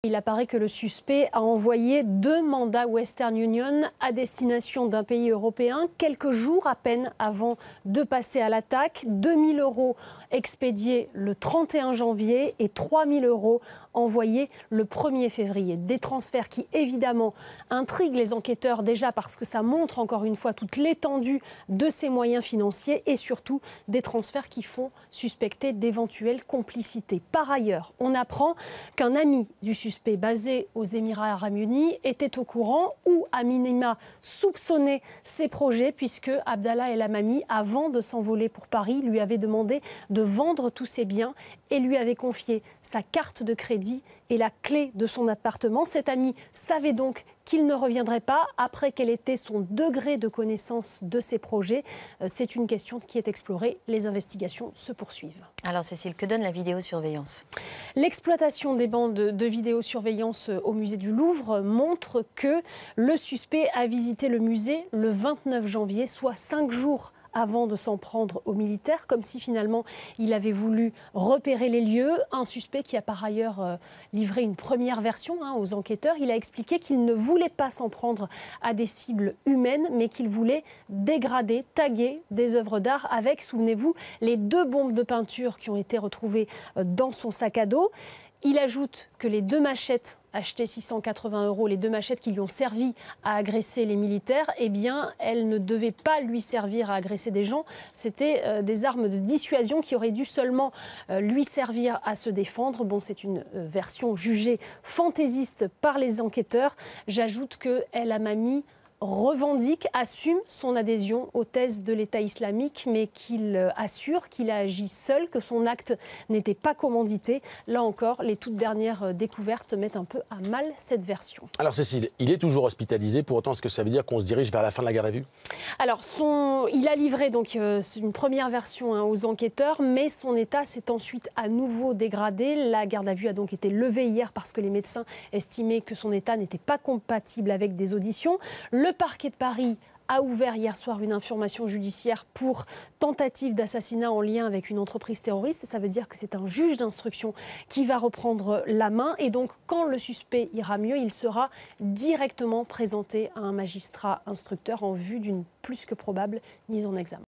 Il apparaît que le suspect a envoyé 2 mandats Western Union à destination d'un pays européen quelques jours à peine avant de passer à l'attaque. 2 000 € expédiés le 31 janvier et 3 000 € envoyés le 1er février. Des transferts qui évidemment intriguent les enquêteurs déjà parce que ça montre encore une fois toute l'étendue de ses moyens financiers et surtout des transferts qui font suspecter d'éventuelles complicités. Par ailleurs, on apprend qu'un ami du suspect basé aux Émirats arabes unis était au courant ou à minima soupçonnait ses projets puisque Abdallah El Hammami, avant de s'envoler pour Paris, lui avait demandé de vendre tous ses biens et lui avait confié sa carte de crédit et la clé de son appartement. Cet ami savait donc qu'il ne reviendrait pas. Après, quel était son degré de connaissance de ses projets? C'est une question qui est explorée. Les investigations se poursuivent. Alors Cécile, que donne la vidéosurveillance? L'exploitation des bandes de vidéosurveillance au musée du Louvre montre que le suspect a visité le musée le 29 janvier, soit 5 jours avant de s'en prendre aux militaires, comme si finalement il avait voulu repérer les lieux. Un suspect qui a par ailleurs livré une première version aux enquêteurs. Il a expliqué qu'il ne voulait pas s'en prendre à des cibles humaines, mais qu'il voulait dégrader, taguer des œuvres d'art avec, souvenez-vous, les 2 bombes de peinture qui ont été retrouvées dans son sac à dos. Il ajoute que les 2 machettes achetées 680 €, les 2 machettes qui lui ont servi à agresser les militaires, eh bien, elles ne devaient pas lui servir à agresser des gens. C'était des armes de dissuasion qui auraient dû seulement lui servir à se défendre. Bon, c'est une version jugée fantaisiste par les enquêteurs. J'ajoute que El Hammami revendique, assume son adhésion aux thèses de l'État islamique, mais qu'il assure qu'il a agi seul, que son acte n'était pas commandité. Là encore, les toutes dernières découvertes mettent un peu à mal cette version. Alors Cécile, il est toujours hospitalisé, pour autant est-ce que ça veut dire qu'on se dirige vers la fin de la garde à vue? Alors, il a livré donc une première version aux enquêteurs, mais son état s'est ensuite à nouveau dégradé. La garde à vue a donc été levée hier parce que les médecins estimaient que son état n'était pas compatible avec des auditions. Le parquet de Paris a ouvert hier soir une information judiciaire pour tentative d'assassinat en lien avec une entreprise terroriste. Ça veut dire que c'est un juge d'instruction qui va reprendre la main. Et donc, quand le suspect ira mieux, il sera directement présenté à un magistrat instructeur en vue d'une plus que probable mise en examen.